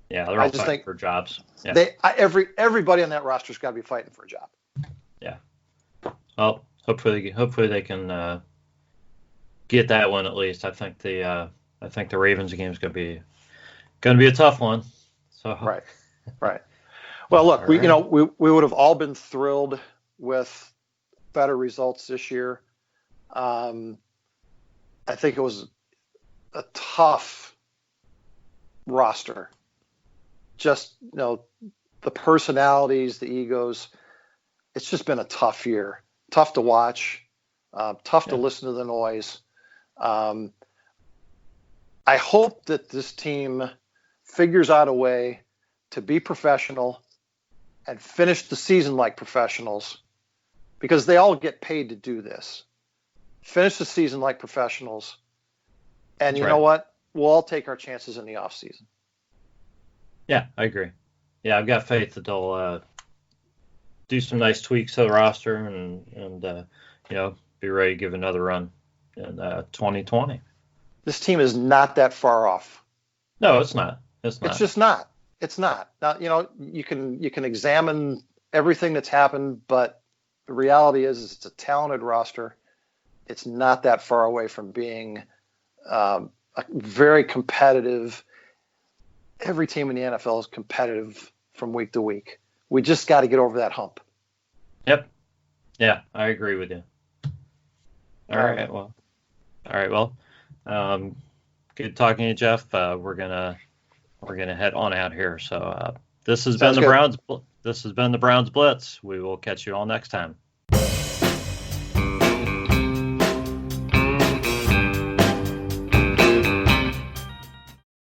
Yeah, they're all fighting for jobs. Yeah. Everybody on that roster's got to be fighting for a job. Yeah. Well, hopefully they can get that one at least. I think the Ravens game is going to be a tough one. So right. Well, look, we would have all been thrilled with better results this year. I think it was a tough roster. Just, the personalities, the egos. It's just been a tough year. Tough to watch. Tough to listen to the noise. I hope that this team figures out a way to be professional and finish the season like professionals, because they all get paid to do this. Finish the season like professionals. And you know what? We'll all take our chances in the off season. Yeah, I agree. Yeah, I've got faith that they'll do some nice tweaks to the roster and be ready to give another run in 2020. This team is not that far off. No, it's not. It's just not. It's not. Now, you can examine everything that's happened, but the reality is it's a talented roster. It's not that far away from being a very competitive. Every team in the NFL is competitive from week to week. We just got to get over that hump. Yep. Yeah, I agree with you. All right. Well, good talking to you, Jeff. We're gonna head on out here. So this has been the Browns. This has been the Browns Blitz. We will catch you all next time.